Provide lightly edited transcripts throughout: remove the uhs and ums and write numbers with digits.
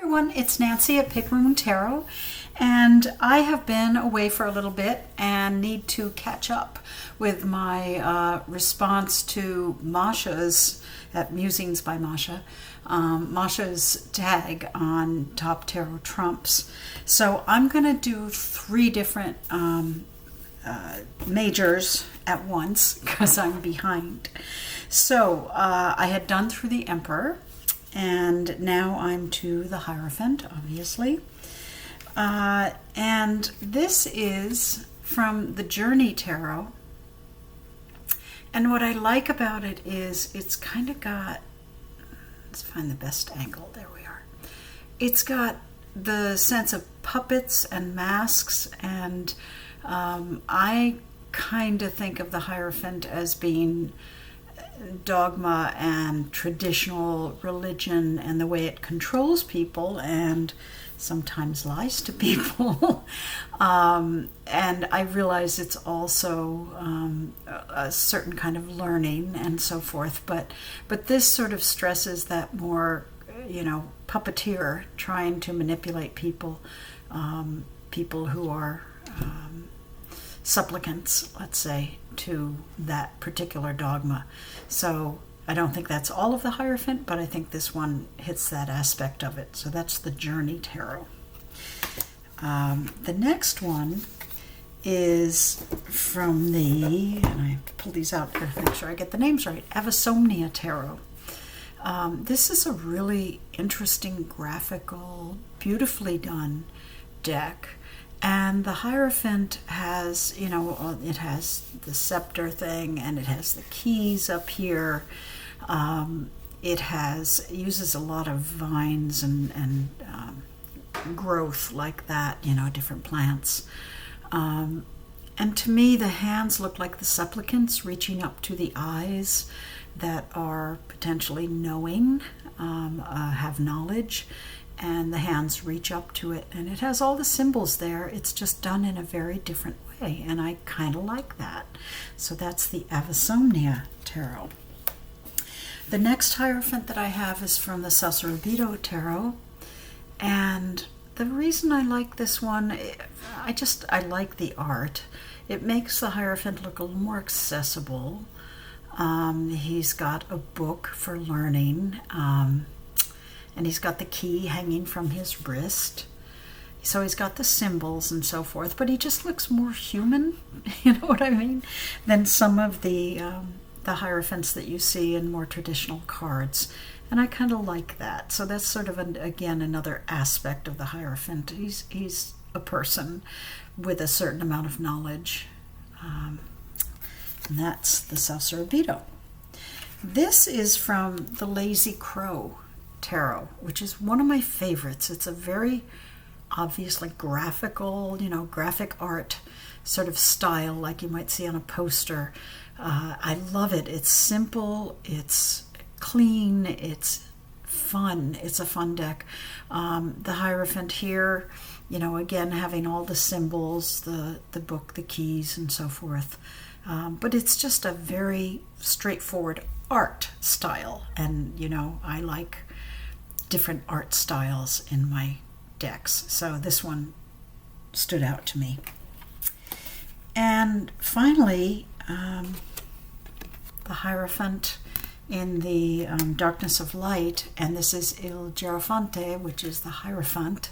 Everyone, it's Nancy at Paper Moon Tarot, and I have been away for a little bit and need to catch up with my response to Masha's, at Musings by Masha, Masha's tag on Top Tarot Trumps. So I'm going to do 3 different majors at once because I'm behind. So I had done through the Emperor, and now I'm to the Hierophant, obviously. And this is from the Journey Tarot. And what I like about it is it's kind of got, let's find the best angle, there we are. It's got the sense of puppets and masks, and I kind of think of the Hierophant as being dogma and traditional religion and the way it controls people and sometimes lies to people. And I realize it's also a certain kind of learning and so forth, but this sort of stresses that more, puppeteer trying to manipulate people, people who are supplicants, let's say, to that particular dogma. So I don't think that's all of the Hierophant, but I think this one hits that aspect of it. So that's the Journey Tarot. The next one is from the, and I have to pull these out to make sure I get the names right, Avisomnia Tarot. This is a really interesting, graphical, beautifully done deck. And the Hierophant has, it has the scepter thing, and it has the keys up here. It uses a lot of vines and growth like that, different plants. And to me, the hands look like the supplicants reaching up to the eyes that are potentially knowing, have knowledge. And the hands reach up to it, and it has all the symbols there. It's just done in a very different way, and I kind of like that. So that's the Avisomnia Tarot. The next Hierophant that I have is from the Sasuraibito Tarot, and the reason I like this one, I like the art. It makes the Hierophant look a little more accessible. He's got a book for learning, and he's got the key hanging from his wrist. So he's got the symbols and so forth, but he just looks more human, you know what I mean, than some of the Hierophants that you see in more traditional cards. And I kind of like that. So that's sort of, again, another aspect of the Hierophant. He's a person with a certain amount of knowledge. And that's the Sasuraibito. This is from the Lazy Crow Tarot, which is one of my favorites. It's a very obviously graphical, graphic art sort of style like you might see on a poster. I love it. It's simple, it's clean, it's fun. It's a fun deck. The Hierophant here, again, having all the symbols, the book, the keys, and so forth. But it's just a very straightforward art style. And, I like different art styles in my decks. So this one stood out to me. And finally, the Hierophant in the Darkness of Light, and this is Il Hierophante, which is the Hierophant.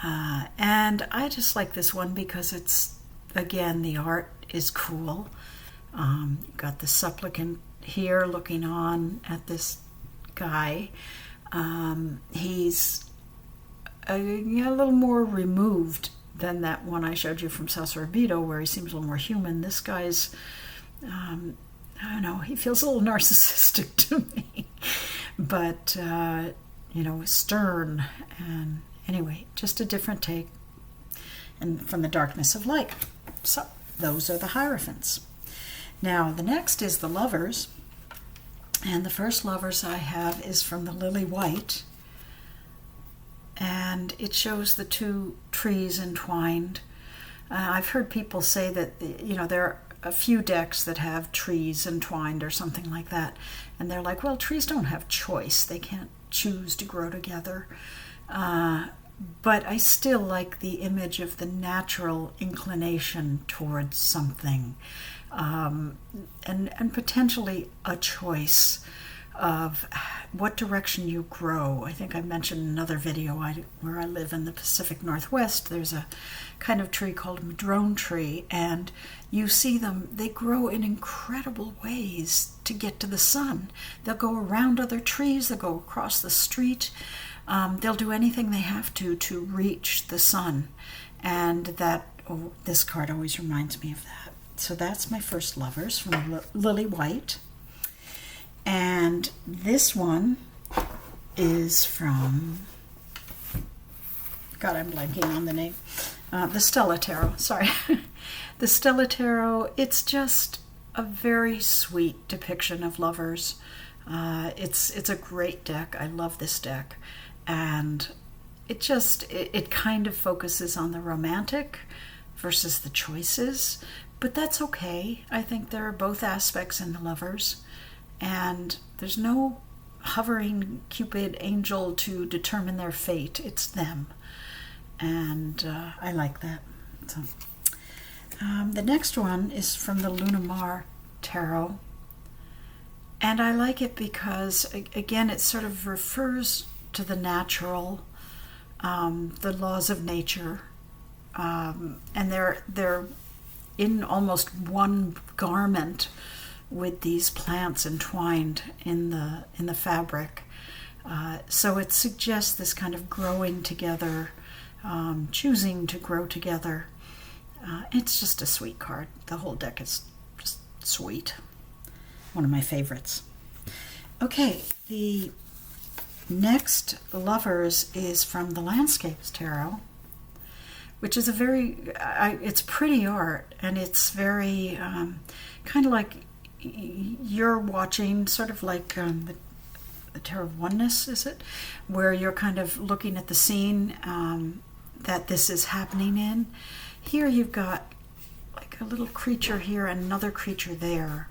And I just like this one because it's, again, the art is cool. You've got the supplicant here looking on at this guy. He's a little more removed than that one I showed you from Sasuraibito, where he seems a little more human. This guy's, I don't know, he feels a little narcissistic to me, but, stern. And anyway, just a different take, and from the Darkness of Light. So those are the Hierophants. Now, the next is the Lovers. And the first Lovers I have is from the Lily White. And it shows the 2 trees entwined. I've heard people say that, there are a few decks that have trees entwined or something like that. And they're like, well, trees don't have choice. They can't choose to grow together. But I still like the image of the natural inclination towards something, and potentially a choice of what direction you grow. I think I mentioned in another video where I live in the Pacific Northwest, there's a kind of tree called madrone tree, and you see them, they grow in incredible ways to get to the sun. They'll go around other trees, they'll go across the street, they'll do anything they have to reach the sun. And this card always reminds me of that. So that's my first Lovers from Lily White. And this one is from, God, I'm blanking on the name. The Stella Tarot, sorry. The Stella Tarot, it's just a very sweet depiction of lovers. It's a great deck. I love this deck. And it kind of focuses on the romantic versus the choices. But that's okay. I think there are both aspects in the lovers. And there's no hovering Cupid angel to determine their fate. It's them. And I like that. So, the next one is from the Lunne Tarot. And I like it because, again, it sort of refers to the natural, the laws of nature. And they're in almost one garment with these plants entwined in the fabric. So it suggests this kind of growing together, choosing to grow together. It's just a sweet card. The whole deck is just sweet. One of my favorites. Okay, the next Lovers is from the Landscapes Tarot, which is it's pretty art, and it's very kind of like you're watching, sort of like the Tarot of Oneness, is it? Where you're kind of looking at the scene that this is happening in. Here you've got like a little creature here and another creature there.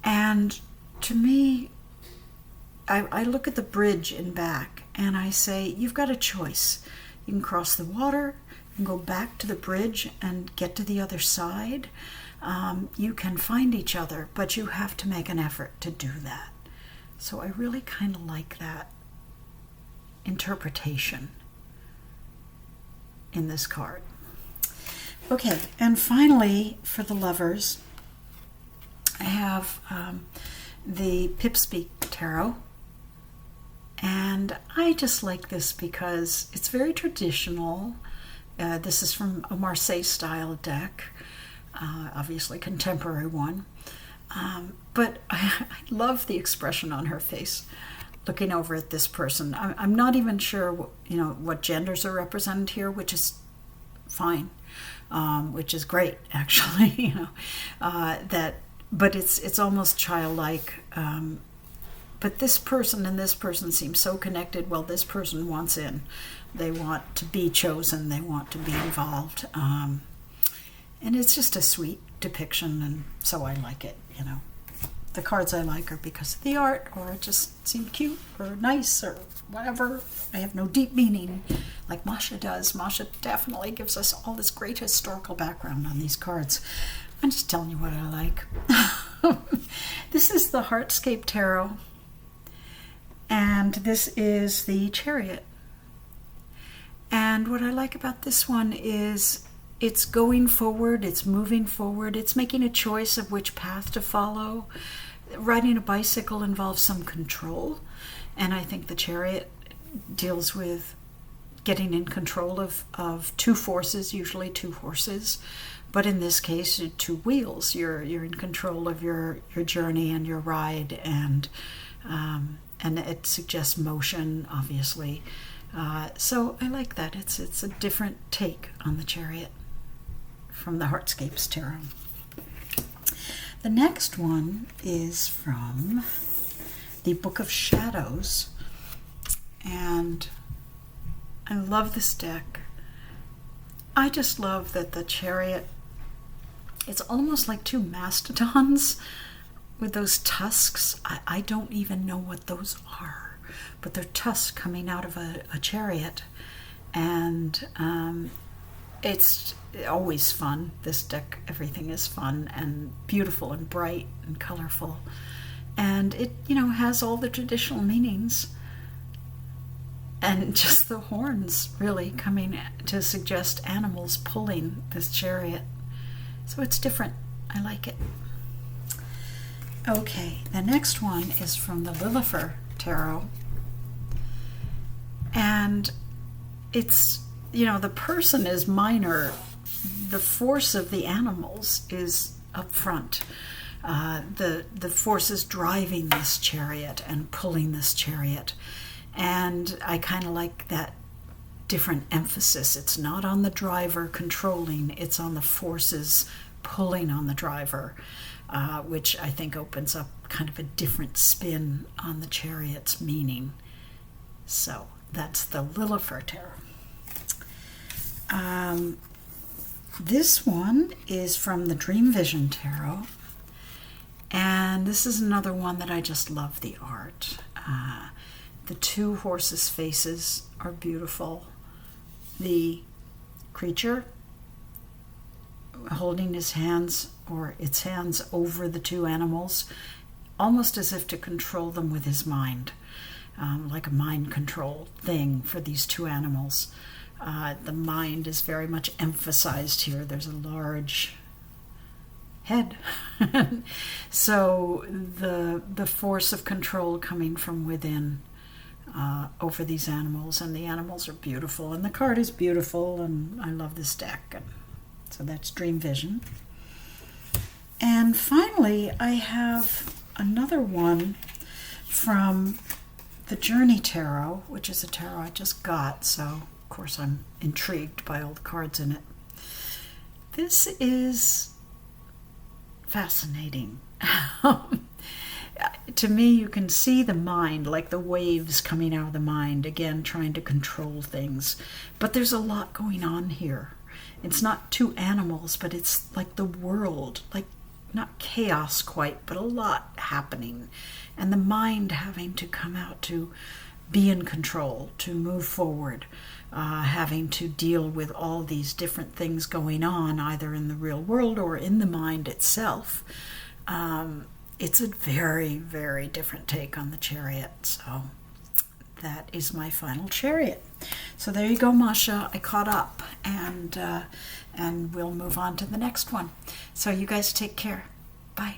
And to me, I look at the bridge in back and I say, you've got a choice. You can cross the water, you can go back to the bridge and get to the other side. You can find each other, but you have to make an effort to do that. So I really kind of like that interpretation in this card. Okay, and finally, for the Lovers, I have the Pipspeak Tarot. And I just like this because it's very traditional. This is from a Marseille-style deck. Obviously contemporary one, but I love the expression on her face looking over at this person. I'm not even sure what genders are represented here, which is fine, which is great actually. But it's almost childlike. But this person and this person seem so connected. Well, this person wants in. They want to be chosen. They want to be involved. And it's just a sweet depiction, and so I like it, The cards I like are because of the art, or it just seemed cute, or nice, or whatever. I have no deep meaning like Masha does. Masha definitely gives us all this great historical background on these cards. I'm just telling you what I like. This is the Heartscape Tarot, and this is the Chariot. And what I like about this one is it's going forward, it's moving forward, it's making a choice of which path to follow. Riding a bicycle involves some control, and I think the Chariot deals with getting in control of two forces, usually two horses, but in this case, two wheels. You're in control of your journey and your ride, and it suggests motion, obviously. So I like that. It's a different take on the Chariot from the Heartscapes Tarot. The next one is from the Book of Shadows, and I love this deck. I just love that the Chariot, it's almost like two mastodons with those tusks. I don't even know what those are. but they're tusks coming out of a chariot. And it's always fun. This deck, everything is fun and beautiful and bright and colorful. And it, has all the traditional meanings. And just the horns really coming to suggest animals pulling this chariot. So it's different. I like it. Okay, the next one is from the Lilifer Tarot. And it's, the person is minor. The force of the animals is up front. The force is driving this chariot and pulling this chariot. And I kind of like that different emphasis. It's not on the driver controlling, it's on the forces pulling on the driver, which I think opens up kind of a different spin on the chariot's meaning. So that's the Lilifer Tarot. This one is from the Dream Vision Tarot. And this is another one that I just love the art. The two horses' faces are beautiful. The creature holding his hands or its hands over the two animals, almost as if to control them with his mind, like a mind control thing for these two animals. The mind is very much emphasized here. There's a large head. So the force of control coming from within over these animals, and the animals are beautiful, and the card is beautiful, and I love this deck. And so that's Dream Vision. And finally, I have another one from the Journey Tarot, which is a tarot I just got, so of course I'm intrigued by all the cards in it. This is fascinating. To me, you can see the mind, like the waves coming out of the mind, again, trying to control things. But there's a lot going on here. It's not two animals, but it's like the world, like not chaos quite, but a lot happening. And the mind having to come out to be in control, to move forward, having to deal with all these different things going on, either in the real world or in the mind itself. It's a very, very different take on the Chariot. So that is my final Chariot. So there you go, Masha. I caught up, and we'll move on to the next one. So you guys take care. Bye.